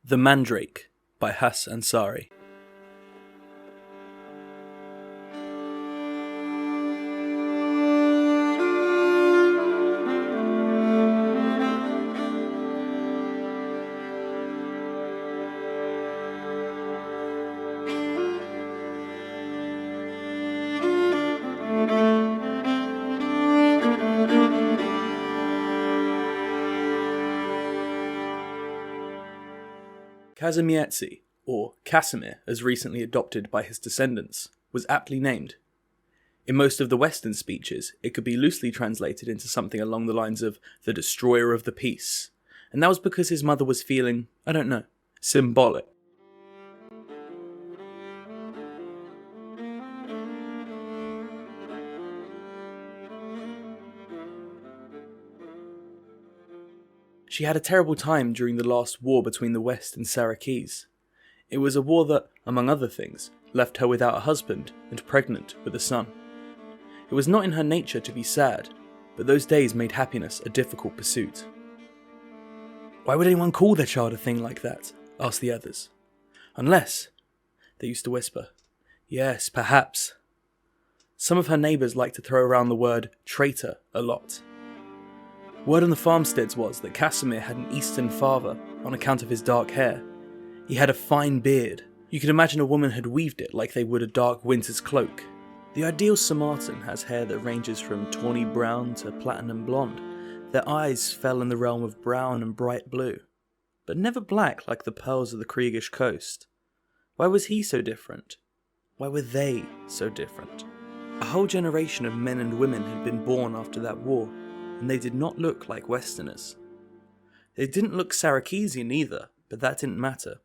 The Mandrake by Has Ansari. Casimir, or Casimir as recently adopted by his descendants, was aptly named. In most of the Western speeches, it could be loosely translated into something along the lines of the destroyer of the peace, and that was because his mother was feeling, symbolic. She had a terrible time during the last war between the West and Sarakis. It was a war that, among other things, left her without a husband and pregnant with a son. It was not in her nature to be sad, but those days made happiness a difficult pursuit. "Why would anyone call their child a thing like that?" asked the others. "Unless," they used to whisper, "yes, perhaps." Some of her neighbours liked to throw around the word traitor a lot. Word on the farmsteads was that Casimir had an Eastern father on account of his dark hair. He had a fine beard. You could imagine a woman had weaved it like they would a dark winter's cloak. The ideal Samartan has hair that ranges from tawny brown to platinum blonde. Their eyes fell in the realm of brown and bright blue, but never black like the pearls of the Kriegish coast. Why was he so different? Why were they so different? A whole generation of men and women had been born after that war, and they did not look like Westerners. They didn't look Sarakesian either, but that didn't matter.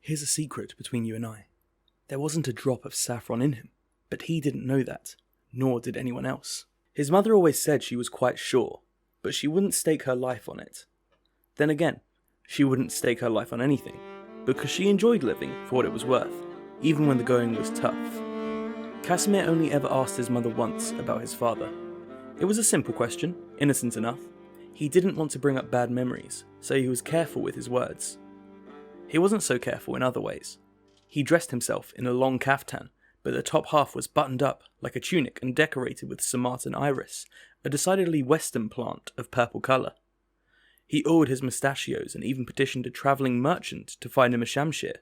Here's a secret between you and I. There wasn't a drop of saffron in him, but he didn't know that, nor did anyone else. His mother always said she was quite sure, but she wouldn't stake her life on it. Then again, she wouldn't stake her life on anything, because she enjoyed living for what it was worth, even when the going was tough. Casimir only ever asked his mother once about his father. It was a simple question, innocent enough. He didn't want to bring up bad memories, so he was careful with his words. He wasn't so careful in other ways. He dressed himself in a long kaftan, but the top half was buttoned up like a tunic and decorated with Samartan iris, a decidedly Western plant of purple colour. He oiled his mustachios and even petitioned a travelling merchant to find him a shamshir.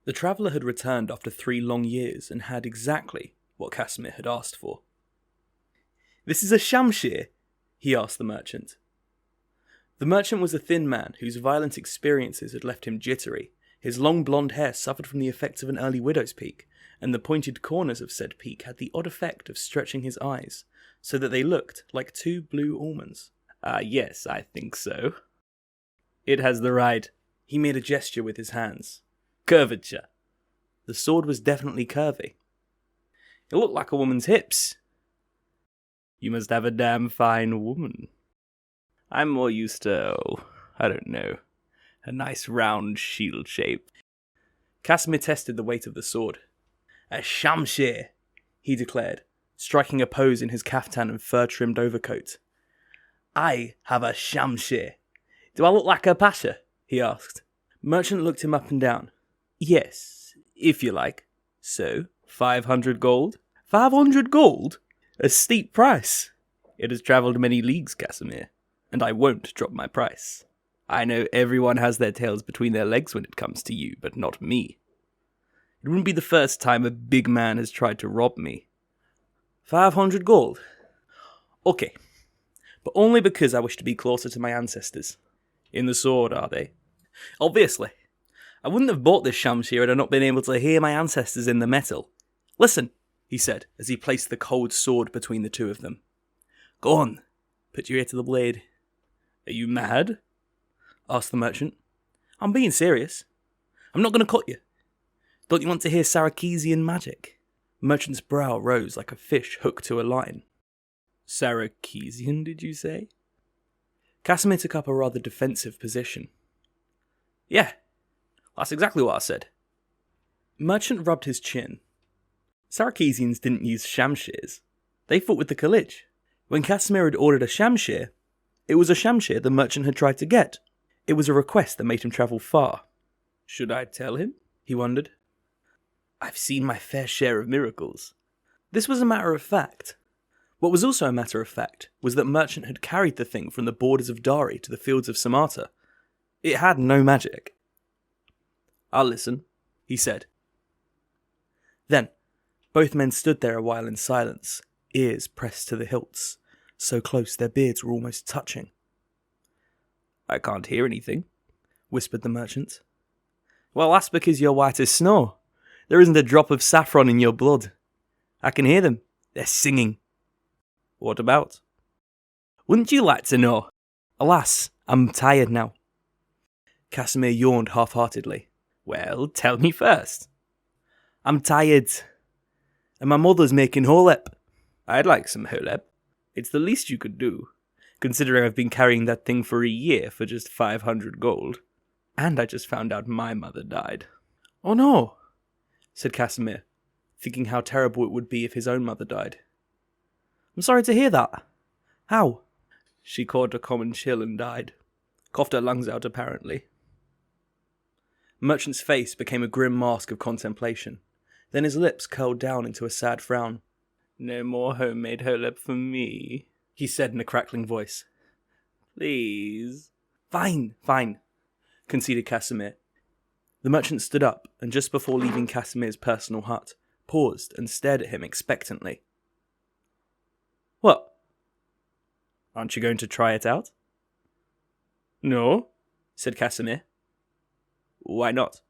The traveller had returned after 3 long years and had exactly what Casimir had asked for. "This is a shamshir?" he asked the merchant. The merchant was a thin man whose violent experiences had left him jittery. His long blonde hair suffered from the effects of an early widow's peak, and the pointed corners of said peak had the odd effect of stretching his eyes, so that they looked like 2 blue almonds. Yes, I think so." "It has the right," he made a gesture with his hands, "curvature." The sword was definitely curvy. "It looked like a woman's hips." "You must have a damn fine woman. I'm more used to, a nice round shield shape." Casimir tested the weight of the sword. "A shamshir," he declared, striking a pose in his kaftan and fur-trimmed overcoat. "I have a shamshir. Do I look like a pasha?" he asked. Merchant looked him up and down. "Yes, if you like. So, 500 gold?" "500 gold? A steep price." "It has travelled many leagues, Casimir, and I won't drop my price. I know everyone has their tails between their legs when it comes to you, but not me. It wouldn't be the first time a big man has tried to rob me." 500 gold? Okay, but only because I wish to be closer to my ancestors. In the sword, are they? Obviously. I wouldn't have bought this shamshir had I not been able to hear my ancestors in the metal. "Listen," he said, as he placed the cold sword between the two of them. "Go on, put your ear to the blade." "Are you mad?" asked the merchant. "I'm being serious. I'm not going to cut you. Don't you want to hear Sarakesian magic?" Merchant's brow rose like a fish hooked to a line. "Sarakesian, did you say?" Casimir took up a rather defensive position. "Yeah, that's exactly what I said." Merchant rubbed his chin. Sarakesians didn't use shamshirs. They fought with the Khalij. When Casimir had ordered a shamshir, it was a shamshir the merchant had tried to get. It was a request that made him travel far. Should I tell him? He wondered. I've seen my fair share of miracles. This was a matter of fact. What was also a matter of fact was that Merchant had carried the thing from the borders of Dari to the fields of Samarta. It had no magic. I'll listen, he said. Then, both men stood there a while in silence, ears pressed to the hilts, so close their beards were almost touching. I can't hear anything, whispered the merchant. Well, that's because you're white as snow. There isn't a drop of saffron in your blood. I can hear them. They're singing. What about? Wouldn't you like to know? Alas, I'm tired now. Casimir yawned half-heartedly. Well, tell me first. I'm tired. And my mother's making holep. I'd like some holep. It's the least you could do, considering I've been carrying that thing for a year for just 500 gold. And I just found out my mother died. Oh no, said Casimir, thinking how terrible it would be if his own mother died. I'm sorry to hear that. How? She caught a common chill and died. Coughed her lungs out, apparently. Merchant's face became a grim mask of contemplation. Then his lips curled down into a sad frown. No more homemade holep for me, he said in a crackling voice. Please. Fine, conceded Casimir. The merchant stood up, and just before leaving Casimir's personal hut, paused and stared at him expectantly. What? Aren't you going to try it out? No, said Casimir. Why not?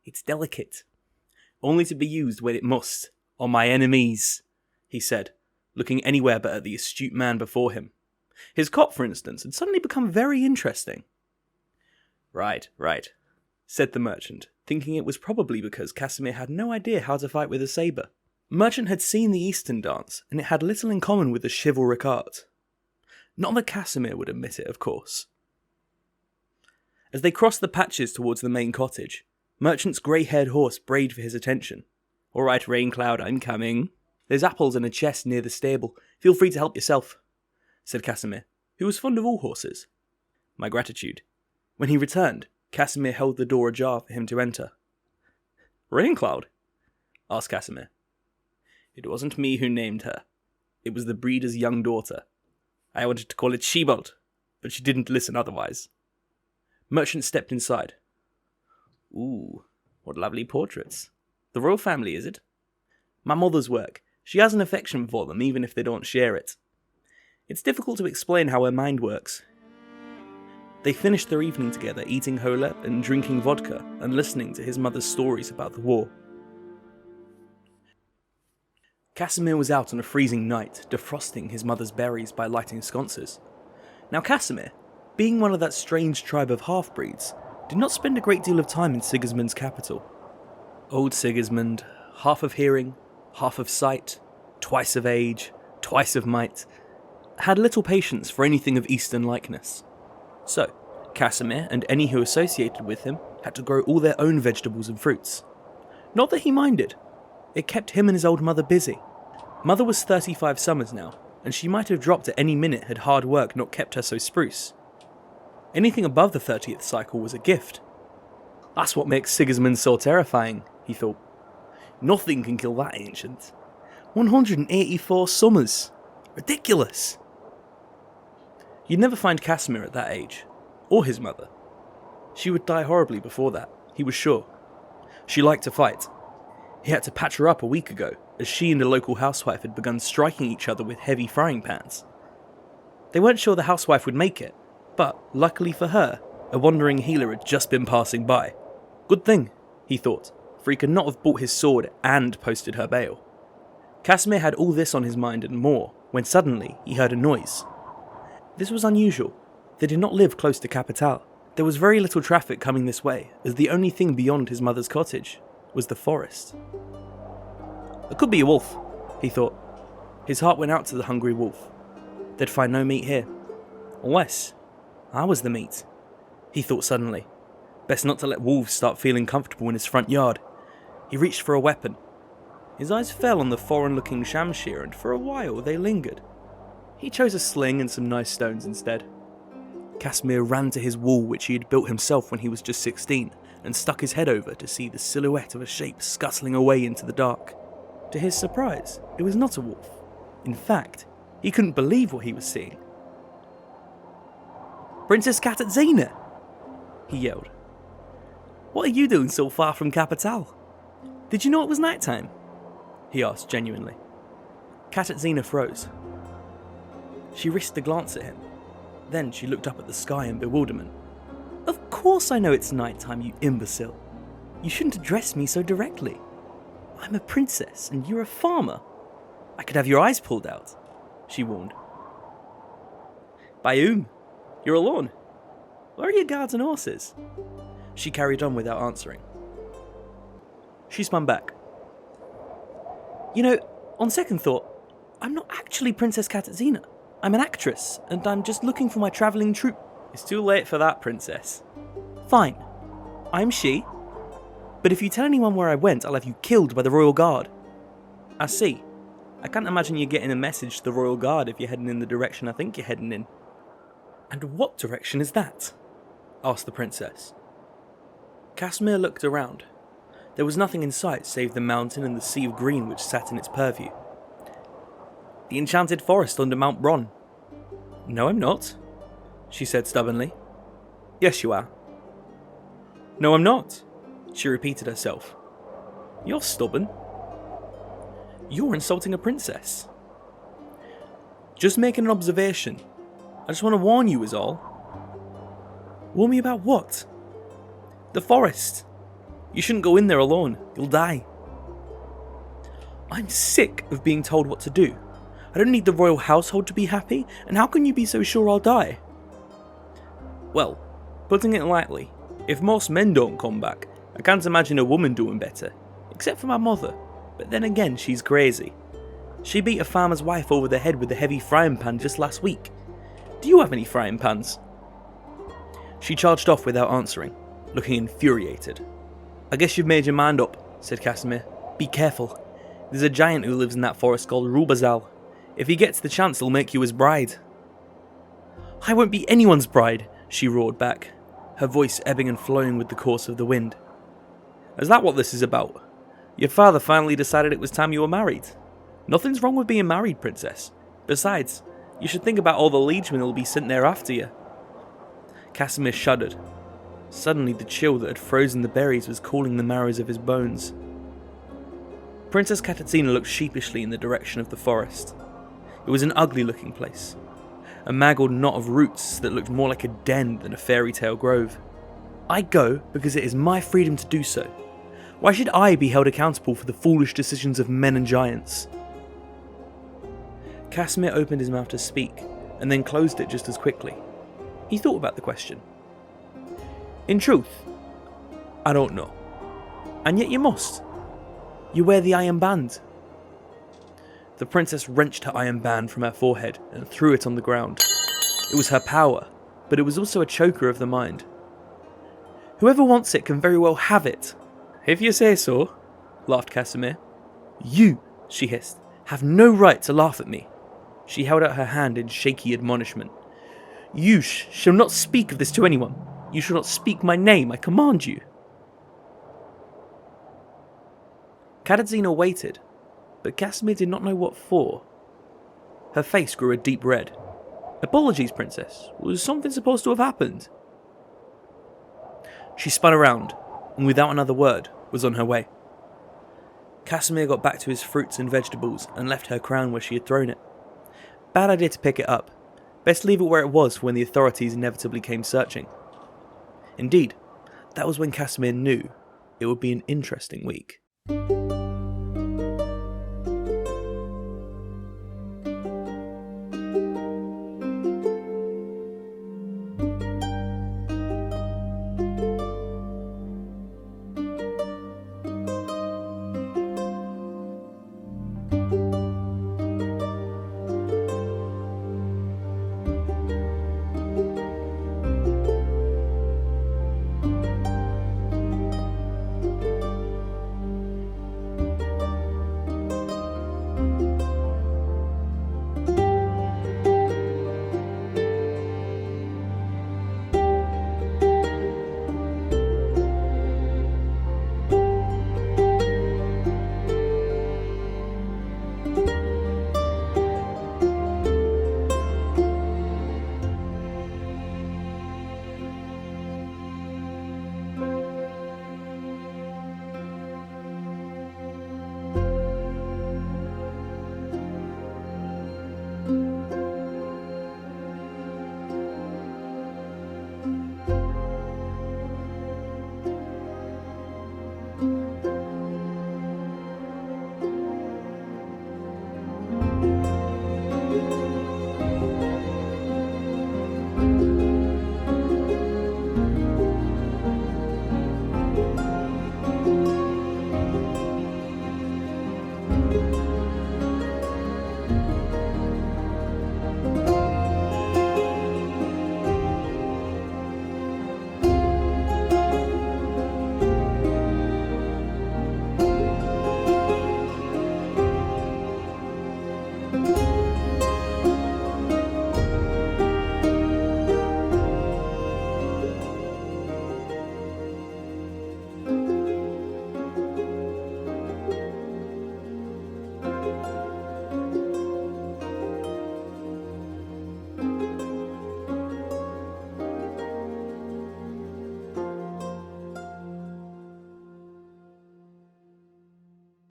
It's delicate. Only to be used when it must, on my enemies, he said, looking anywhere but at the astute man before him. His cop, for instance, had suddenly become very interesting. Right, said the merchant, thinking it was probably because Casimir had no idea how to fight with a sabre. Merchant had seen the Eastern dance, and it had little in common with the chivalric art. Not that Casimir would admit it, of course. As they crossed the patches towards the main cottage, Merchant's grey-haired horse brayed for his attention. All right, Raincloud, I'm coming. There's apples in a chest near the stable. Feel free to help yourself, said Casimir, who was fond of all horses. My gratitude. When he returned, Casimir held the door ajar for him to enter. Raincloud? Asked Casimir. It wasn't me who named her. It was the breeder's young daughter. I wanted to call it Shebold, but she didn't listen otherwise. Merchant stepped inside. Ooh, what lovely portraits. The royal family, is it? My mother's work. She has an affection for them, even if they don't share it. It's difficult to explain how her mind works. They finished their evening together, eating holep and drinking vodka, and listening to his mother's stories about the war. Casimir was out on a freezing night, defrosting his mother's berries by lighting sconces. Now Casimir, being one of that strange tribe of half-breeds, did not spend a great deal of time in Sigismund's capital. Old Sigismund, half of hearing, half of sight, twice of age, twice of might, had little patience for anything of Eastern likeness. So, Casimir and any who associated with him had to grow all their own vegetables and fruits. Not that he minded. It kept him and his old mother busy. Mother was 35 summers now, and she might have dropped at any minute had hard work not kept her so spruce. Anything above the 30th cycle was a gift. That's what makes Sigismund so terrifying, he thought. Nothing can kill that ancient. 184 summers. Ridiculous. You'd never find Casimir at that age, or his mother. She would die horribly before that, he was sure. She liked to fight. He had to patch her up a week ago, as she and a local housewife had begun striking each other with heavy frying pans. They weren't sure the housewife would make it, but, luckily for her, a wandering healer had just been passing by. Good thing, he thought, for he could not have bought his sword and posted her bail. Casimir had all this on his mind and more, when suddenly he heard a noise. This was unusual. They did not live close to Capital. There was very little traffic coming this way, as the only thing beyond his mother's cottage was the forest. It could be a wolf, he thought. His heart went out to the hungry wolf. They'd find no meat here. Unless I was the meat, he thought suddenly. Best not to let wolves start feeling comfortable in his front yard. He reached for a weapon. His eyes fell on the foreign-looking shamshir, and for a while they lingered. He chose a sling and some nice stones instead. Casimir ran to his wall, which he had built himself when he was just 16, and stuck his head over to see the silhouette of a shape scuttling away into the dark. To his surprise, it was not a wolf. In fact, he couldn't believe what he was seeing. "Princess Katarzyna!" he yelled. "What are you doing so far from Capital? Did you know it was night time?" he asked genuinely. Katarzyna froze. She risked a glance at him. Then she looked up at the sky in bewilderment. "Of course I know it's night time, you imbecile. You shouldn't address me so directly. I'm a princess and you're a farmer. I could have your eyes pulled out," she warned. "By whom? You're alone. Where are your guards and horses?" She carried on without answering. She spun back. "You know, on second thought, I'm not actually Princess Katarzyna. I'm an actress, and I'm just looking for my travelling troupe." "It's too late for that, princess." "Fine. I'm she. But if you tell anyone where I went, I'll have you killed by the Royal Guard." "I see. I can't imagine you getting a message to the Royal Guard if you're heading in the direction I think you're heading in." "And what direction is that?" asked the princess. Casimir looked around. There was nothing in sight save the mountain and the sea of green which sat in its purview. "The enchanted forest under Mount Bron." "No, I'm not," she said stubbornly. "Yes, you are." "No, I'm not," she repeated herself. "You're stubborn. You're insulting a princess." "Just making an observation. I just want to warn you is all." "Warn me about what?" "The forest. You shouldn't go in there alone. You'll die." "I'm sick of being told what to do. I don't need the royal household to be happy, and how can you be so sure I'll die?" "Well, putting it lightly, if most men don't come back, I can't imagine a woman doing better, except for my mother, but then again she's crazy. She beat a farmer's wife over the head with a heavy frying pan just last week. Do you have any frying pans?" She charged off without answering, looking infuriated. "I guess you've made your mind up," said Casimir. "Be careful. There's a giant who lives in that forest called Rubazal. If he gets the chance, he'll make you his bride." "I won't be anyone's bride," she roared back, her voice ebbing and flowing with the course of the wind. "Is that what this is about? Your father finally decided it was time you were married. Nothing's wrong with being married, princess. Besides, you should think about all the liegemen who'll be sent there after you." Casimir shuddered. Suddenly the chill that had frozen the berries was cooling the marrows of his bones. Princess Katarzyna looked sheepishly in the direction of the forest. It was an ugly looking place. A mangled knot of roots that looked more like a den than a fairy tale grove. "I go because it is my freedom to do so. Why should I be held accountable for the foolish decisions of men and giants?" Casimir opened his mouth to speak, and then closed it just as quickly. He thought about the question. "In truth, I don't know. And yet you must. You wear the iron band." The princess wrenched her iron band from her forehead and threw it on the ground. It was her power, but it was also a choker of the mind. "Whoever wants it can very well have it." "If you say so," laughed Casimir. "You," she hissed, "have no right to laugh at me." She held out her hand in shaky admonishment. "You shall not speak of this to anyone. You shall not speak my name, I command you." Katarzyna waited, but Casimir did not know what for. Her face grew a deep red. "Apologies, princess. Was something supposed to have happened?" She spun around, and without another word, was on her way. Casimir got back to his fruits and vegetables and left her crown where she had thrown it. Bad idea to pick it up. Best leave it where it was for when the authorities inevitably came searching. Indeed, that was when Casimir knew it would be an interesting week.